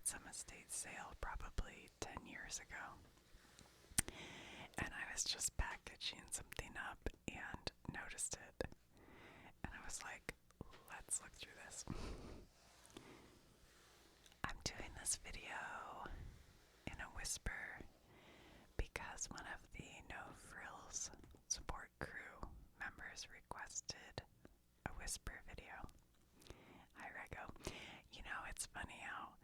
some estate sale probably 10 years ago. And I was just packaging something up and noticed it. And I was like, let's look through this. I'm doing this video in a whisper because one of the No Frills support crew members requested a whisper video. Hi, Rego. You know, it's funny how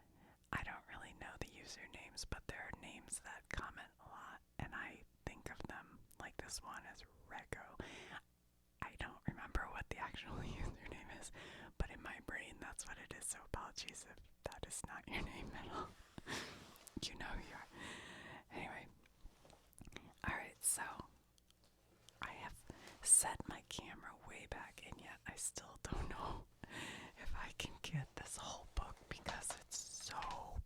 I don't really know the usernames, but there are names that comment a lot, and I think of them like this one is Rego. I don't remember what the actual username is, but in my brain that's what it is, so apologies if that is not your name at all. You know who you are. Anyway. Alright, so I have set my camera way back, and yet I still don't know if I can get this whole book because it's so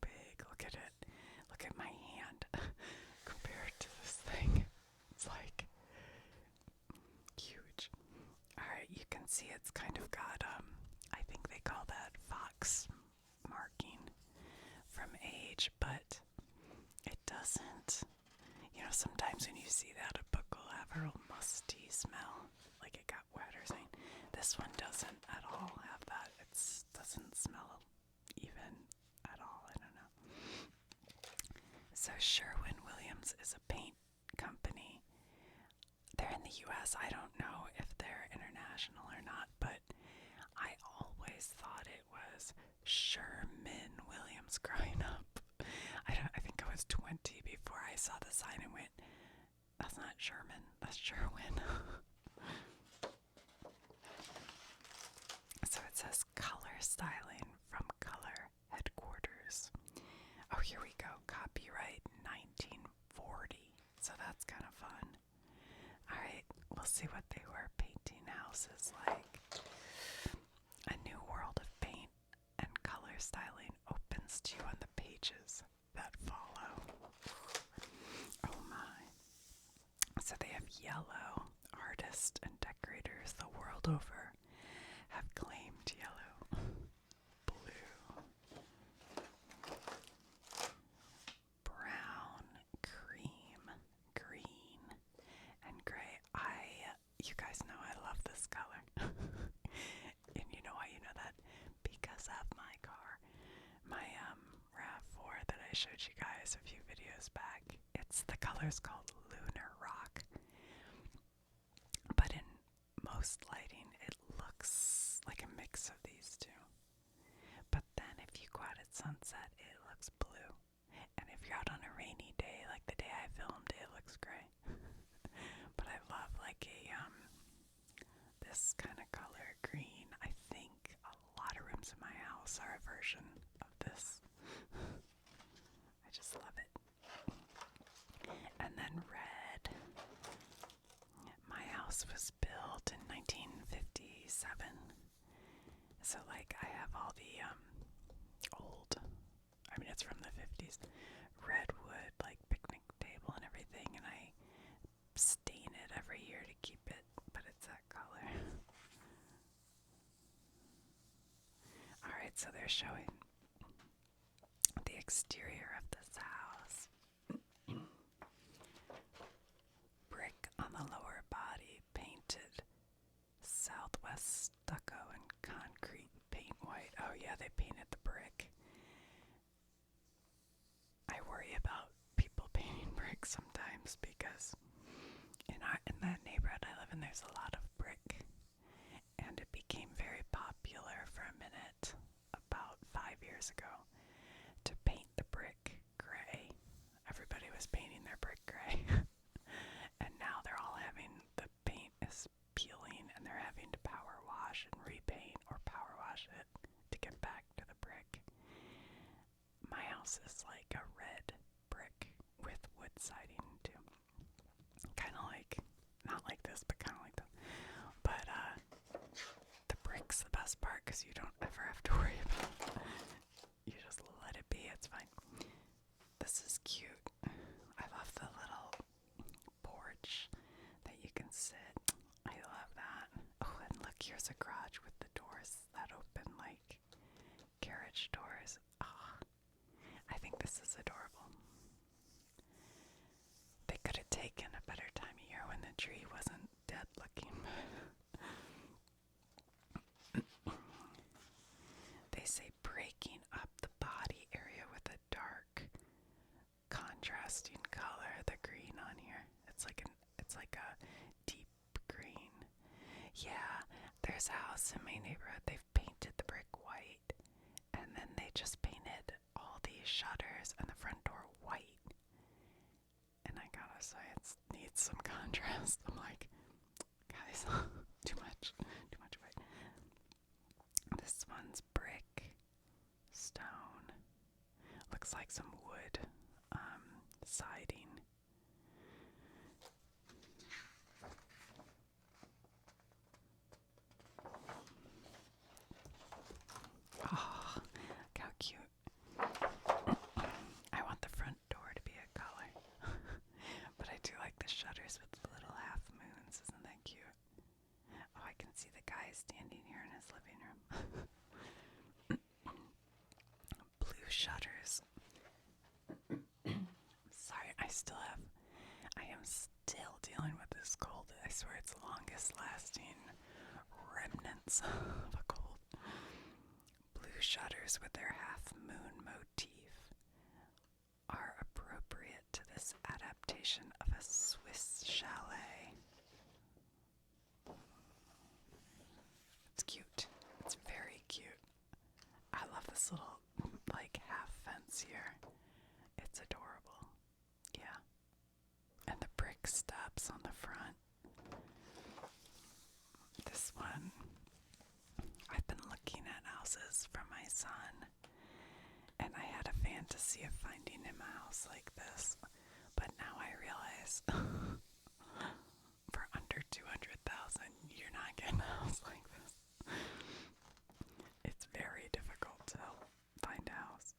big. Look at it. Look at my hand compared to this thing. It's like huge. Alright, you can see it's kind of got, I think they call that fox marking from age, but it doesn't. You know, sometimes when you see that, a book will have a real musty smell, like it got wet or something. This one doesn't at all have that. It doesn't smell even at all. I don't know. So Sherwin-Williams is a paint company. They're in the U.S. I don't know if they're international or not, but I always thought it was Sherman-Williams growing up. I think I was 20 before I saw the sign and went, that's not Sherman, that's Sherwin. So it says color styling from Color Headquarters. Oh, here we go. Copyright 1940. So that's kind of fun. Alright, we'll see what they were painting houses like. A new world of paint and color styling opens to you on the pages that follow. Oh my. So they have yellow. Artists and decorators the world over have claimed yellow. Blue. Brown. Cream. Green. And gray. You guys know I love this color. And you know why you know that? Because of my car. My RAV4 that I showed you guys a few videos back. The color's called Lunar Rock. But in most lighting it looks like a mix of these two. But then if you go out at sunset it looks blue. And if you're out on a rainy day like the day I filmed it looks gray. But I love like this kind of color, green. I think a lot of rooms in my house are a version of this. I just love it. And then red. My house was built in 1957. So like I have all the old, it's from the 50s, redwood, like picnic table and everything, and I stain it every year to keep it, but it's that color. Alright, so they're showing the exterior of this house. Brick on the lower body, painted Southwest stucco and concrete paint white. Oh yeah, they painted the brick. I worry about people painting brick sometimes because in that neighborhood I live in, there's a lot of brick, and it became very popular for a minute about 5 years ago to paint the brick gray. Everybody was painting their brick gray. And now they're all having, the paint is peeling and they're having to power wash and repaint or power wash it to get back to the brick. My house is like a red brick with wood siding too. Kind of like, not like this, but kind of like this. But the brick's the best part because you don't ever have to worry about it. You just let it be, it's fine. This is cute. I love the little porch that you can sit. I love that. Oh, and look, here's a garage with the doors that open like carriage doors. Oh, This is adorable. They could have taken a better time of year when the tree wasn't dead looking. They say breaking up the body area with a dark contrasting color, the green on here. It's like a deep green. Yeah, there's a house in my neighborhood. They've painted the brick white, and then they just painted all these shutters and the front door white. And I gotta say, it needs some contrast. I'm like, guys, too much white. This one's brick, stone. Looks like some wood siding. Oh, look how cute. I want the front door to be a color. But I do like the shutters with the little half moons. Isn't that cute? Oh, I can see the guy standing here in his living room. Blue shutters. Sorry, I am still dealing with this cold. I swear it's the longest lasting remnants of a cold. Blue shutters with their half moon motif are appropriate to this adaptation of a Swiss chalet. It's cute. It's very cute. I love this little, like, half fence here. It's adorable. Yeah. And the brick steps on the front. This one, I've been looking at houses for my son, and I had a fantasy of finding him a house like this, but now I realize for under $200,000, you're not getting a house like this. It's very difficult to find a house.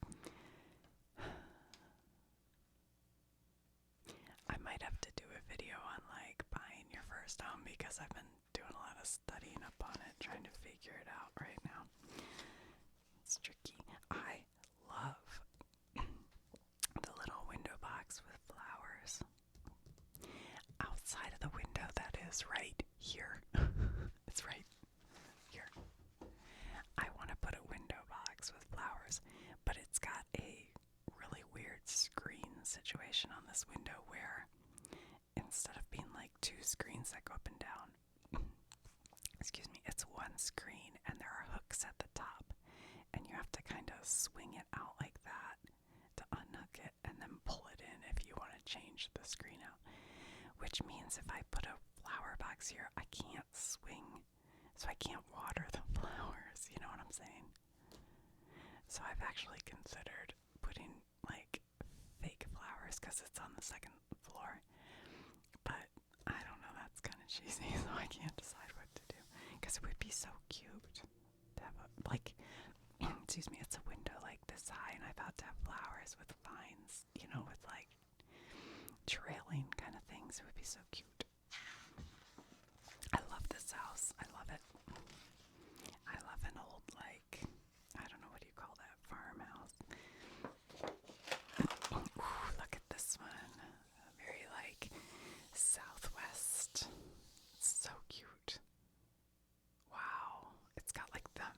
I might have to do a video on like buying your first home because I've been doing a lot of studying up on it, trying to figure it out right now. It's tricky. I love the little window box with flowers. Outside of the window, that is, right here. It's right here. I want to put a window box with flowers, but it's got a really weird screen situation on this window where instead of being like two screens that go up and down, excuse me, it's one screen and there are hooks at the top, and you have to kind of swing it out like that to unhook it and then pull it in if you want to change the screen out. Which means if I put a flower box here, I can't swing, so I can't water the flowers, you know what I'm saying? So I've actually considered putting like fake flowers because it's on the second floor, but I don't know, that's kind of cheesy, so I can't decide what to do, because it would be so cute to have a, like, excuse me, it's a window like this high, and I thought to have flowers with vines, you know, with like trailing kind of things. It would be so cute. I love this house. I love it. I love an old, like, I don't know, what do you call that, farmhouse. Ooh, look at this one. Very like Southwest. It's so cute. Wow. It's got like the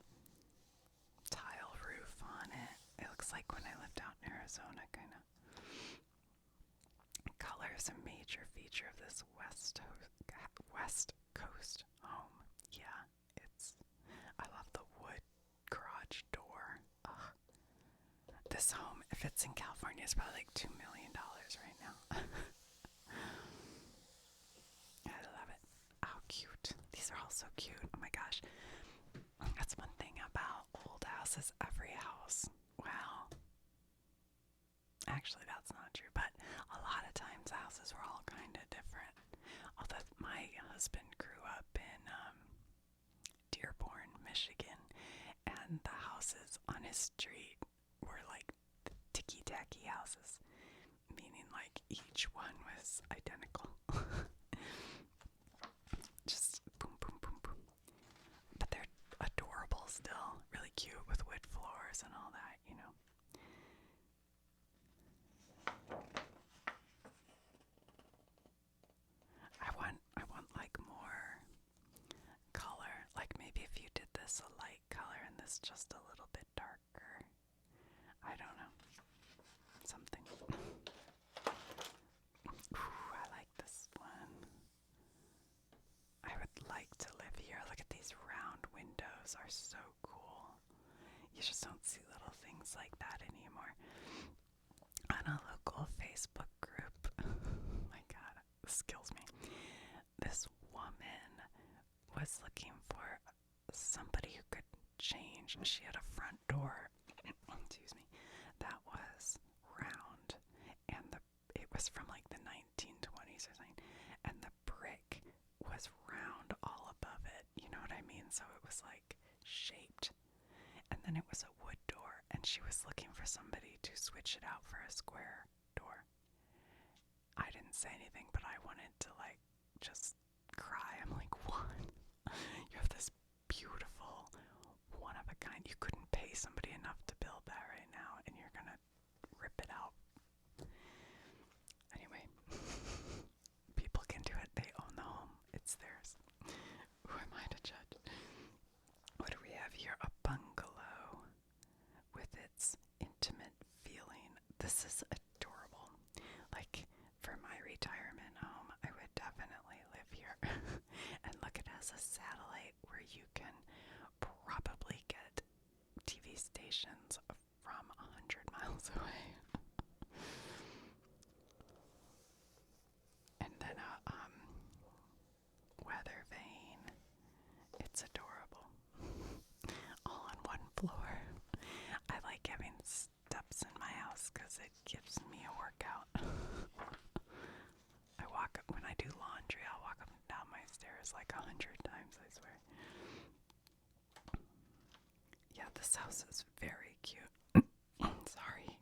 tile roof on it. It looks like when I lived out in Arizona, kind of. Color is a major feature of this West Coast home. Yeah, I love the wood garage door. Ugh. This home, if it's in California, is probably like $2 million right now. I love it. How cute. These are all so cute. Oh my gosh. That's one thing about old houses. Every house, well, actually that's not true, but a lot of times houses were all kind of different. Although my husband grew up in Dearborn, Michigan, and the houses on his street were like ticky-tacky houses, meaning like each one was identical. Just boom, boom, boom, boom. But they're adorable still, really cute with wood floors and all that, you know. strange. She had a front door, excuse me, that was round, and it was from like the 1920s or something, and the brick was round all above it. You know what I mean? So it was like shaped, and then it was a wood door, and she was looking for somebody to switch it out for a square door. I didn't say anything, but I wanted to like just cry. I'm like, what? You have this beautiful, one of a kind. You couldn't pay somebody enough to build that right now, and you're gonna rip it out. Anyway, people can do it. They own the home. It's theirs. Who am I to judge? What do we have here? A bungalow with its intimate feeling. This is adorable. Like, for my retirement home, I would definitely live here. And look, it has a satellite where you can probably get TV stations from 100 miles away. And then a weather vane. It's adorable. All on one floor. I like having steps in my house because it gives me a workout. I walk up when I do laundry. I'll walk up and down my stairs like 100 times, I swear. Yeah, this house is very cute. Sorry.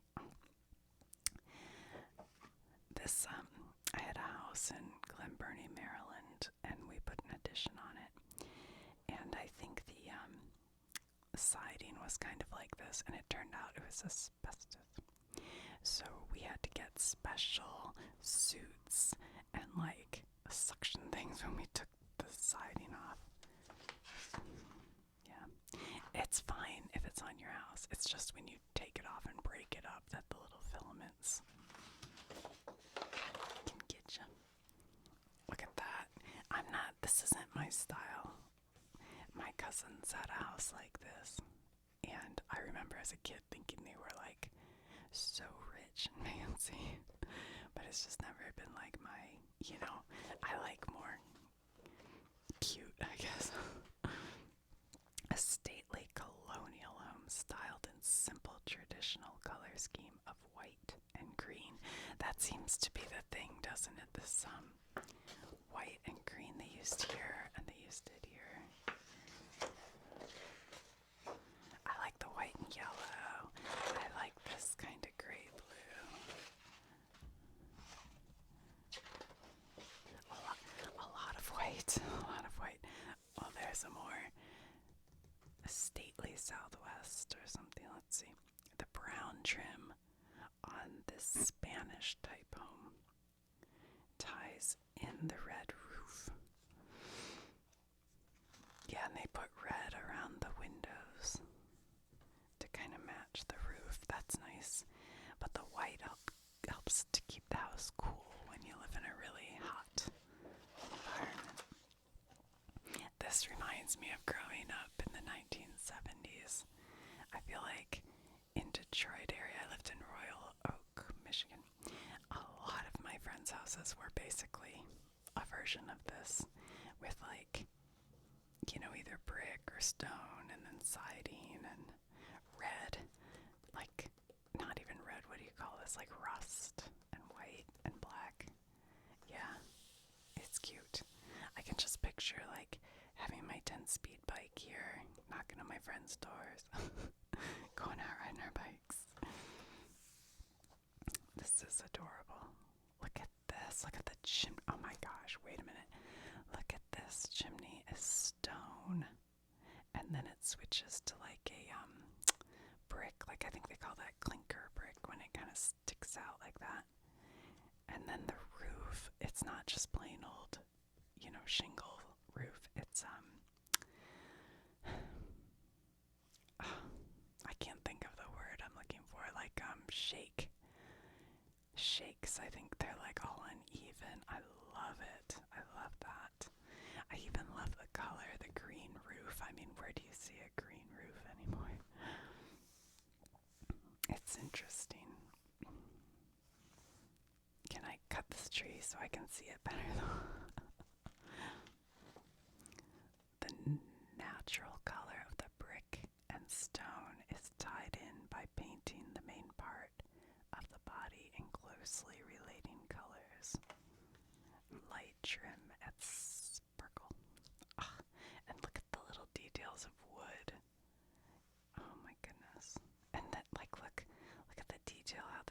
This, I had a house in Glen Burnie, Maryland, and we put an addition on it. And I think the siding was kind of like this, and it turned out it was asbestos. So we had to get special suits and like suction things when we took the siding off. Yeah. It's fine if it's on your house. It's just when you take it off and break it up that the little filaments can get you. Look at that. This isn't my style. My cousins had a house like this, and I remember as a kid thinking they were like so rich and fancy, but it's just never been like my, I like more cute, I guess. A stately colonial home styled in simple traditional color scheme of white and green. That seems to be the thing, doesn't it? This white and green they used here, and they used it here. I like the white and yellow. I like this kind of gray blue. A lot of white. A lot of white. Oh, there's a more stately Southwest or something. Let's see. The brown trim on this Spanish type home ties in the red roof. Yeah, and they put red around the windows to kind of match the roof. That's nice. But the white helps to keep the house cool when you live in a really hot environment. This reminds me of growing up in the 1970s. I feel like in Detroit area, I lived in Royal Oak, Michigan. A lot of my friends' houses were basically a version of this with like, either brick or stone and then siding and red, like not even red, what do you call this? Like rust and white and black. Yeah, it's cute. I can just picture like having my 10-speed bike here, knocking on my friends' doors, going out riding our bikes. This is adorable. Look at this. Look at the chimney. Oh my gosh, wait a minute. Look at this. Chimney is stone. And then it switches to like a brick. Like I think they call that clinker brick when it kind of sticks out like that. And then the roof, it's not just plain old, shingle roof. It's I can't think of the word I'm looking for. Like shakes. I think they're like all uneven. I love it. I love that. I even love the color, the green roof. I mean, where do you see a green roof anymore? It's interesting. Can I cut this tree so I can see it better though? The natural color of the brick and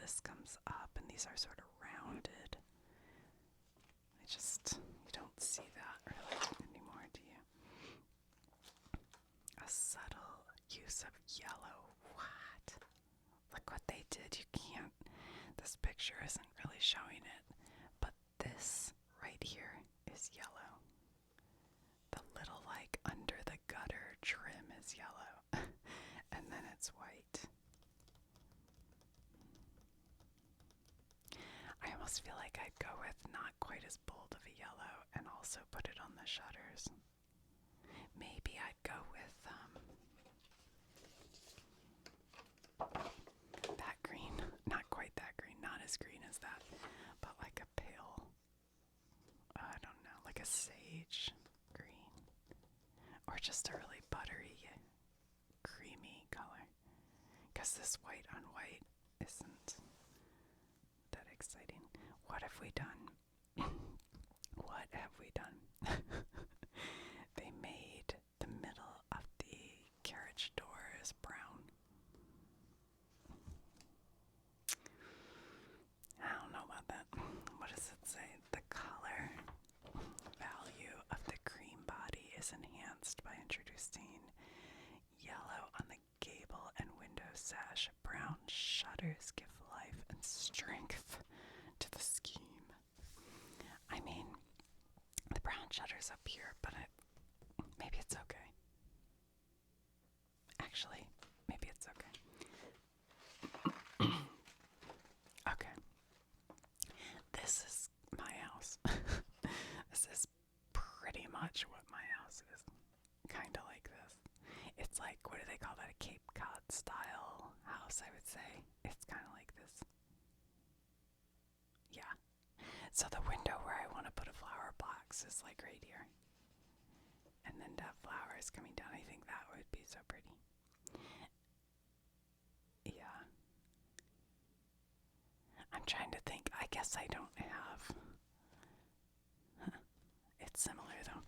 this comes up, and these are sort of rounded. You don't see that really anymore, do you? A subtle use of yellow. What? Look what they did. You can't. This picture isn't really showing it, but this right here is yellow. The little, like, under the gutter trim is yellow, and then it's white. I almost feel like I'd go with not quite as bold of a yellow and also put it on the shutters. Maybe I'd go with that green. Not quite that green, not as green as that, but like a pale, I don't know, like a sage green. Or just a really buttery, creamy color. Because this white on white isn't that exciting. What have we done? What have we done? They made the middle of the carriage doors brown. I don't know about that. What does it say? The color value of the cream body is enhanced by introducing yellow on the gable and window sash. Brown shutters give life and strength to the scheme. I mean, the brown shutters up here, but maybe it's okay. Actually, maybe it's okay. Okay. This is my house. This is pretty much what my house is. Kind of like this. It's like, what do they call that? A Cape Cod style house, I would say. It's kind of like this. Yeah. So the window where I want to put a flower box is like right here. And then to have flowers coming down, I think that would be so pretty. Yeah. I'm trying to think. I guess I don't have. It's similar though.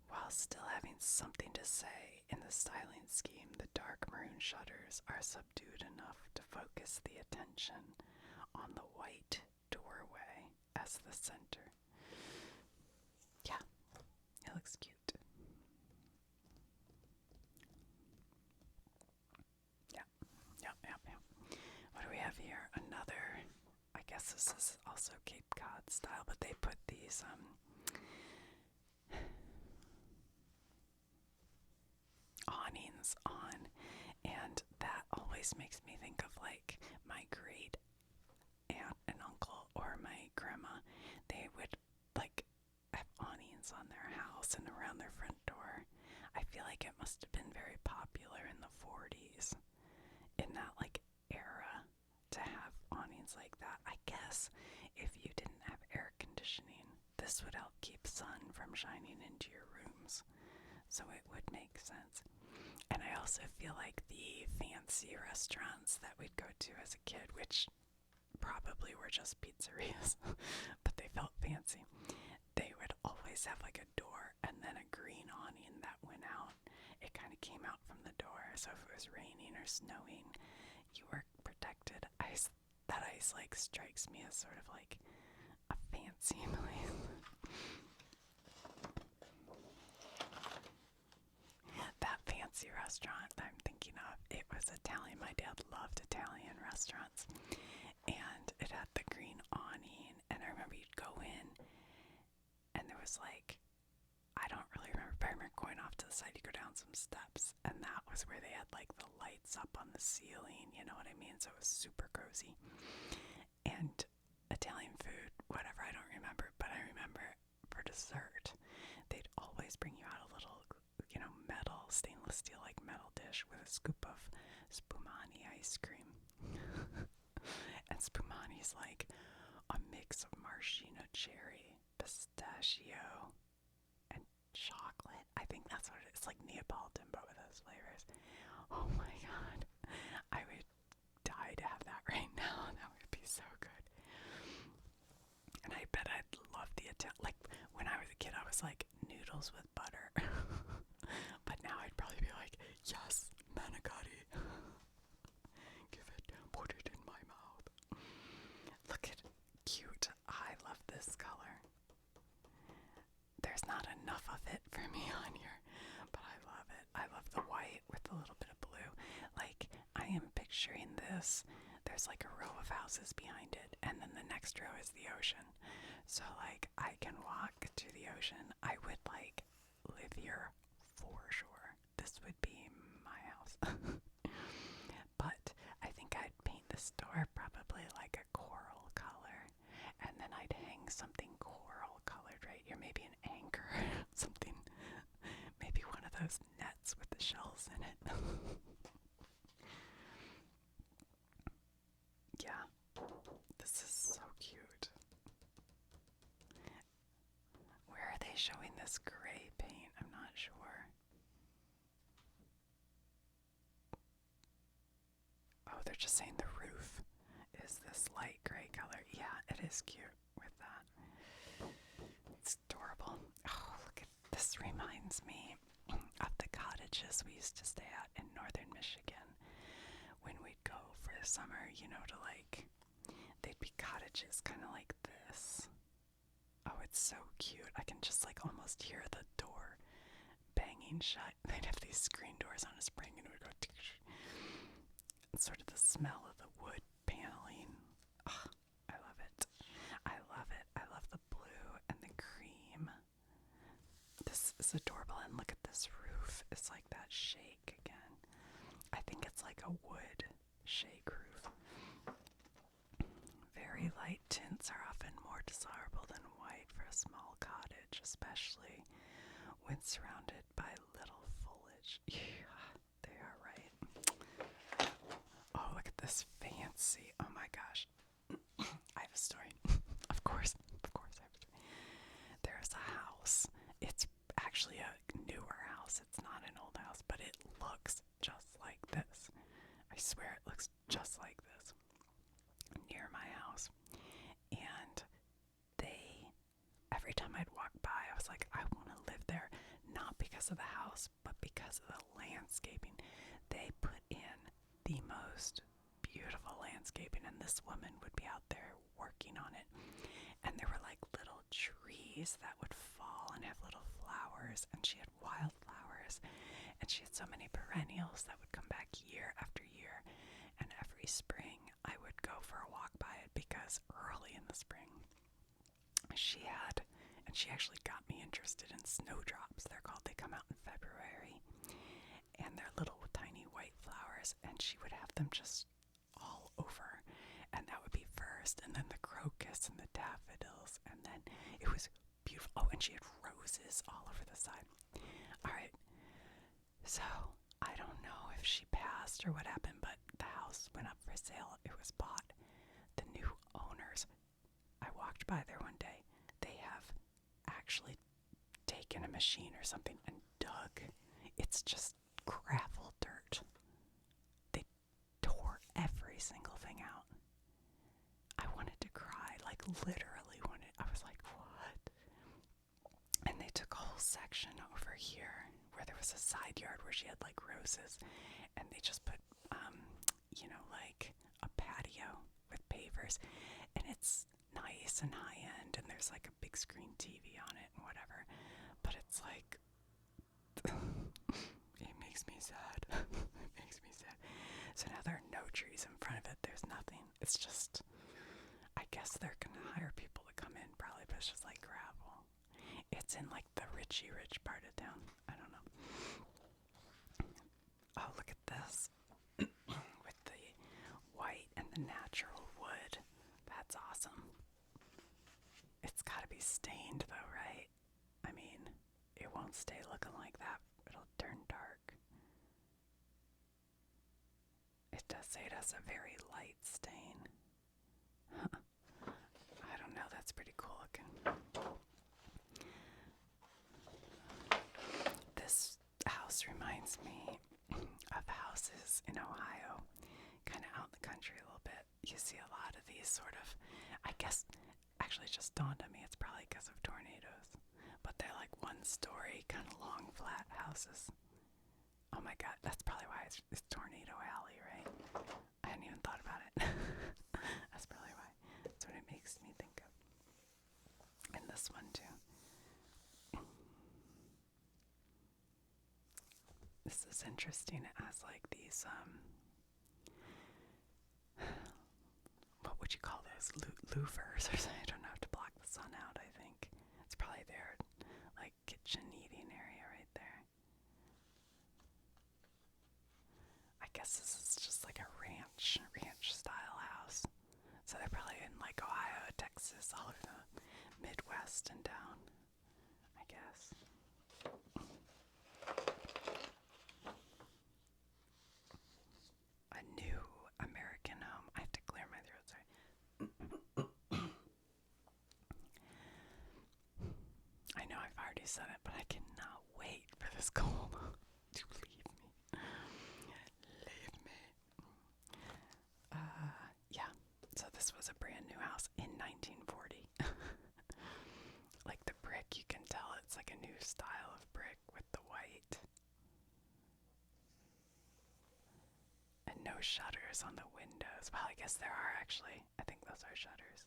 While still having something to say in the styling scheme, the dark maroon shutters are subdued enough to focus the attention on the white doorway as the center. Yeah, it looks cute. Yeah. What do we have here? Another, I guess this is also Cape Cod style, but they put these awnings on, and that always makes me think of like my great aunt and uncle or my grandma. They would like have awnings on their house and around their front door. I feel like it must have been very popular in the 40s, in that like era, to have awnings like that. I guess if you didn't have air conditioning, this would help keep sun from shining into your rooms, so it would make sense. And I also feel like the fancy restaurants that we'd go to as a kid, which probably were just pizzerias, but they felt fancy, they would always have like a door and then a green awning that went out. It kind of came out from the door, so if it was raining or snowing, you were protected. That ice like strikes me as sort of like a fancy place. That fancy restaurant I'm thinking of, it was Italian. My dad loved Italian restaurants, and it had the green awning, and I remember you'd go in and there was like, I don't really remember, but I remember going off to the side, you go down some steps, and that was where they had like the lights up on the ceiling, you know what I mean? So it was super cozy. And Italian food, whatever, I don't remember, but I remember for dessert, they'd always bring you out a little, metal, stainless steel like metal dish with a scoop of spumani ice cream. And spumani's like a mix of maraschino cherry, pistachio, and chocolate. I think that's what it is. It's like Neapolitan, but with those flavors. Oh my god. I would die to have that right now. That would be so good. And I bet I'd love the Italian. Like, when I was a kid, I was like, noodles with butter. But now I'd probably be like, yes, manicotti. Put it in my mouth. this. There's like a row of houses behind it, and then the next row is the ocean. So like I can walk to the ocean. I would like live here for sure. This would be my house. But I think I'd paint this door probably like a coral color, and then I'd hang something coral colored right here, maybe an anchor, something, maybe one of those nets with the shells in it. Yeah, this is so cute. Where are they showing this gray paint? I'm not sure. Oh, they're just saying the roof is this light gray color. Yeah, it is cute with that. It's adorable. Oh, look at this. Reminds me of the cottages we used to stay at in northern Michigan when we'd go for the summer, you know, to like, they'd be cottages kind of like this. Oh, it's so cute. I can just like almost hear the door banging shut. They'd have these screen doors on a spring and it would go sort of the smell of the wood paneling. Oh, I love it. I love it. I love the blue and the cream. This is adorable. And look at this roof. It's like that shake again. I think it's like a wood shake roof. Very light tints are often more desirable than white for a small cottage, especially when surrounded by little foliage. Yeah, they are right. Oh, look at this fancy. Oh my gosh. I have a story. Of course I have a story. There's a house. It's actually a newer house. It's not an old house, but it looks just like this. I swear it looks just like this. Near my house. And every time I'd walk by, I was like, I want to live there. Not because of the house, but because of the landscaping. They put in the most beautiful landscaping, and this woman would be out there working on it. And there were like little trees that would fall and have little flowers, and she had wildflowers, and she had so many perennials that would come back year after year. And every spring I would go for a walk by it because early in the spring she actually got me interested in snowdrops. They're called. They come out in February, and they're little tiny white flowers, and she would have them just all over, and that would be first, and then the crocus and the daffodils, and then it was beautiful. Oh, and she had roses all over the side. All right, so I don't know if she passed or what happened, but the house went up for sale. It was bought. The new owners, I walked by there one day. They have actually taken a machine or something and dug. It's just gravel dirt. They tore every single thing out. I wanted to cry, like literally wanted. I was like, what? And they took a whole section over here where there was a side yard where she had like roses, and they just put, like a patio with pavers, and it's nice and high end, and there's like a big screen TV on it and whatever, but it's like, it makes me sad. It makes me sad. So now there are no trees in front of it. There's nothing. It's just, I guess they're gonna hire people to come in probably, but it's just like gravel. It's in like the rich part of town. I don't know. Oh, look at this. With the white and the natural wood. That's awesome. It's gotta be stained though, right? I mean, it won't stay looking like that. It'll turn dark. It does say it has a very light stain. Huh. I don't know, that's pretty cool looking. This house reminds me of houses in Ohio, kind of out in the country a little bit. You see a lot of these sort of, I guess, actually it just dawned on me, it's probably because of tornadoes, but they're like one-story, kind of long, flat houses. Oh my god, that's probably why it's Tornado Alley, right? I hadn't even thought about it. That's probably why. That's what it makes me think of. And this one too. This is interesting. It has like these those louvers or something. I don't know, to block the sun out, I think. It's probably their, like, kitchen eating area right there. I guess this is just like a ranch style house. So they're probably in like Ohio, Texas, all over the Midwest and down, I guess. A new American home. I have to clear my throat, sorry. I know I've already said it, but I cannot wait for this cold to leave me. Leave me. Yeah. So this was a brand new house in 1940. Like the brick, you can tell it's like a new style of brick with the white. And no shutters on the windows. Well, I guess there are actually. I think those are shutters.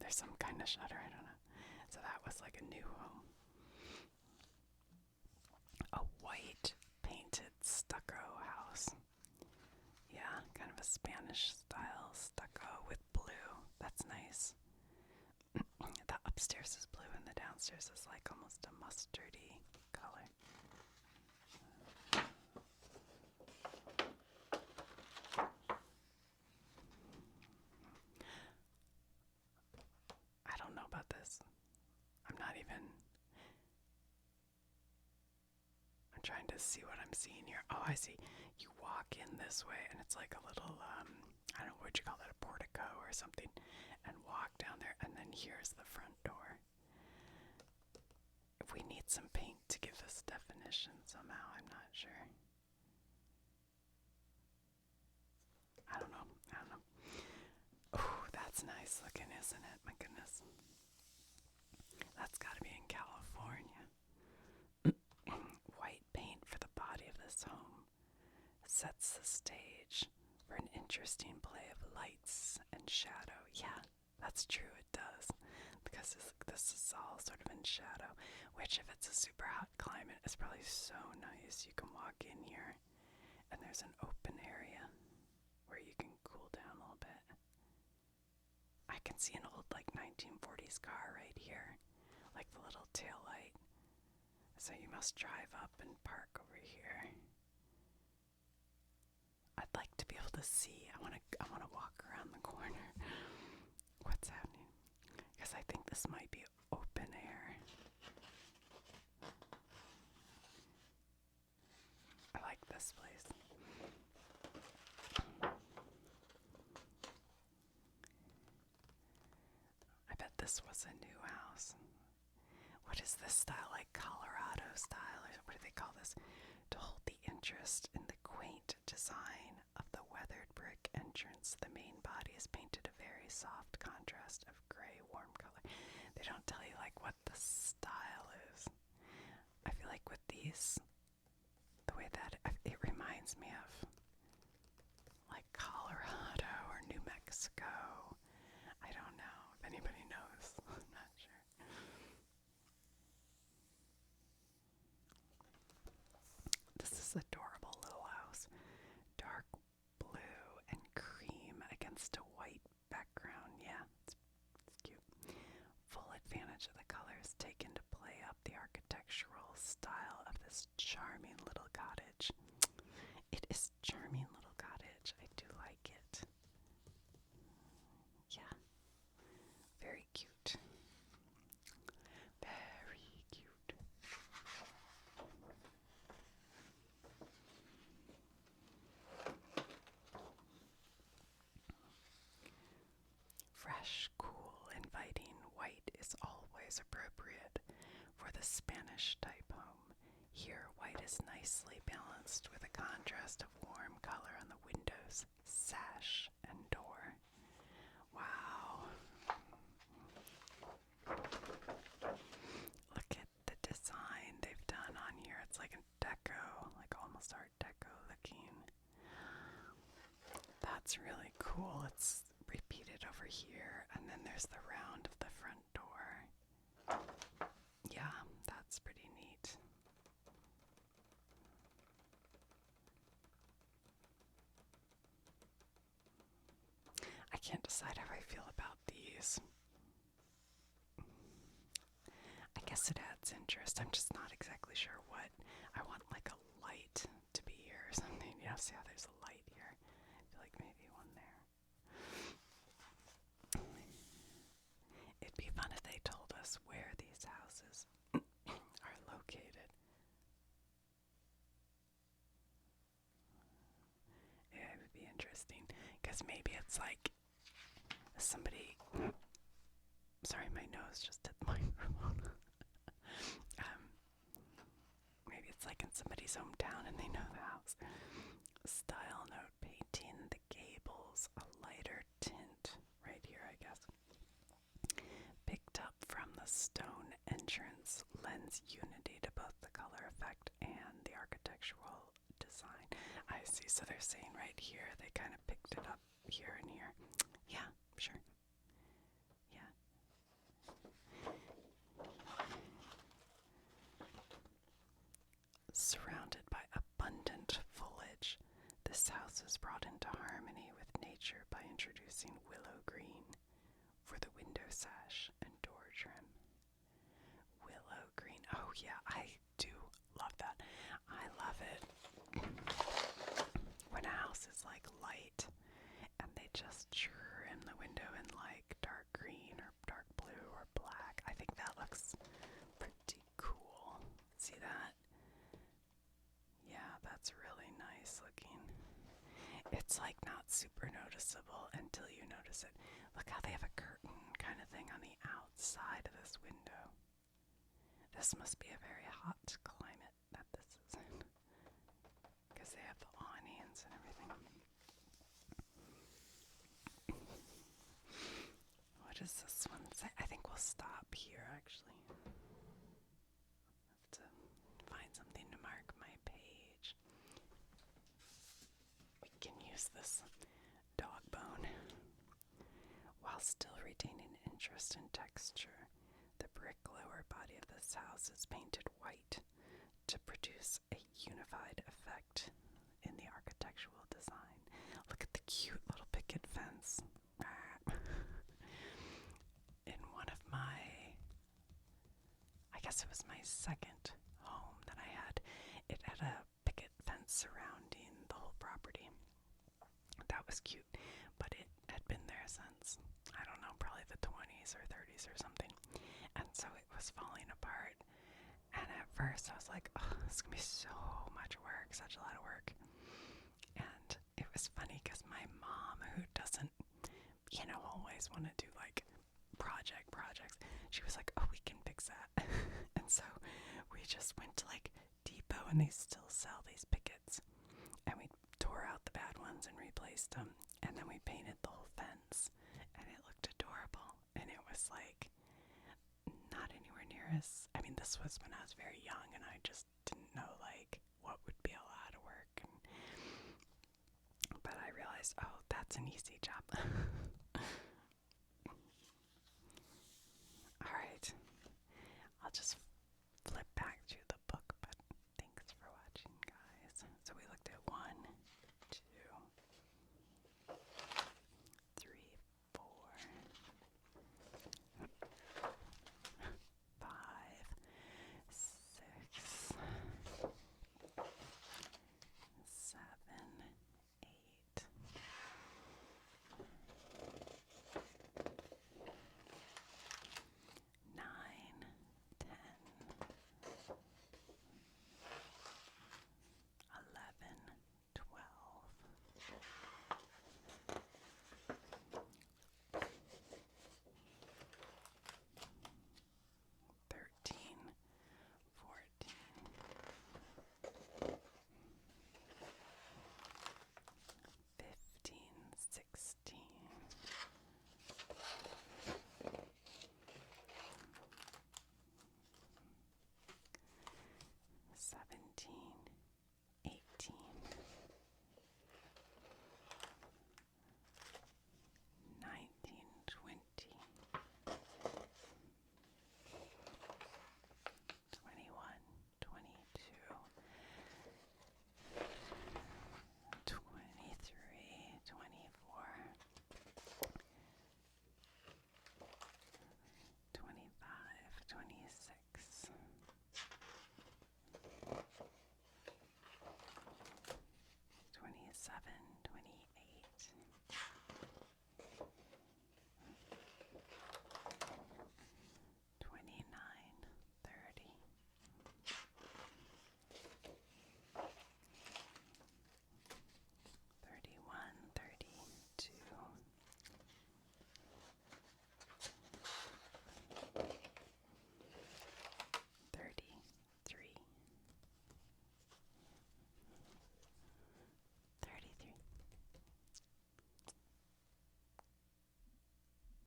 There's some kind of shutter, I don't know. So that was like a new home. A white painted stucco house. Yeah, kind of a Spanish style stucco with blue. That's nice. The upstairs is blue and the downstairs is like almost a mustardy color. I don't know about this. I'm trying to see what I'm seeing here. Oh, I see. You walk in this way and it's like a little, I don't know, what you call that, a portico or something, and walk down there, and then here's the front door. If we need some paint to give this definition somehow, I'm not sure. I don't know. Oh, that's nice looking, isn't it? My goodness. That's gotta be in California. White paint for the body of this home sets the stage for an interesting play of lights and shadow. Yeah, that's true, it does. Because this is all sort of in shadow, which if it's a super hot climate, is probably so nice. You can walk in here, and there's an open area where you can cool down a little bit. I can see an old, like, 1940s car right here, like the little tail light. So you must drive up and park over here. I'd like to be able to see. I want to walk around the corner. What's happening? Because I think this might be open air. I like this place. I bet this was a new house. What is this style, like Colorado style, or what do they call this? To hold the interest in the quaint design of the weathered brick entrance, the main body is painted a very soft contrast of gray warm color. They don't tell you like what the style is. I feel like with these, the way that it reminds me of like Colorado or New Mexico. I don't know if anybody knows. I'm not sure. This is adorable little house. Dark blue and cream against a white background. Yeah, it's cute. Full advantage of the colors taken to play up the architectural style of this charming little cottage. It is charming little cottage. I do like it. Yeah. Very cute. Very cute. Fresh, cool, inviting white is always appropriate for the Spanish type home. Here, white is nicely balanced with a contrast of warm color on the windows, sash, and door. Wow. Look at the design they've done on here. It's like a deco, like almost art deco looking. That's really cool. It's repeated over here, and then there's the round of the front door. Yeah, that's pretty neat. I can't decide how I feel about these. I guess it adds interest. I'm just not exactly sure what. I want like a light to be here or something. You know, see how there's a light here? I feel like maybe one there. It'd be fun if they told us where these houses are located. Yeah, it would be interesting. Because maybe it's like somebody. Sorry, my nose just hit the microphone. Maybe it's like in somebody's hometown and they know the house. Style note: painting the gables a lighter tint. Right here, I guess. Picked up from the stone entrance lends unity to both the color effect and the architectural design. I see. So they're saying right here they kind of picked it up here and here. Yeah, sure. Yeah. Surrounded by abundant foliage, this house is brought into harmony with nature by introducing willow green for the window sash and door trim. Willow green. Oh yeah, I do love that. I love it when a house is like light and they just trim the window in like dark green or dark blue or black. I think that looks pretty cool. See that? Yeah, that's really nice looking. It's like not super noticeable until you notice it. Look how they have a curtain kind of thing on the outside of this window. This must be a very hot climate that this is in, because they have the awnings and everything. What does this one say? I think we'll stop here actually. Have to find something to mark my page. We can use this dog bone. While still retaining interest and texture, the brick lower body of this house is painted white to produce a unified effect in the architectural design. Look at the cute little picket fence. In one of my, I guess it was my second home that I had, it had a picket fence surrounding the whole property. That was cute, but it had been there since, I don't know, probably the 20s or 30s or something. And so it was falling apart. And at first I was like, oh, this is going to be so much work, such a lot of work. And it was funny because my mom, who doesn't, always want to do like projects, she was like, oh, we can fix that. And so we just went to like Depot, and they still sell these pickets. And we tore out the bad ones and replaced them. And then we painted the whole fence. And it looked adorable. And it was like not anywhere near as, this was when I was very young and I just didn't know like what would be a lot of work. But I realized, oh, that's an easy job.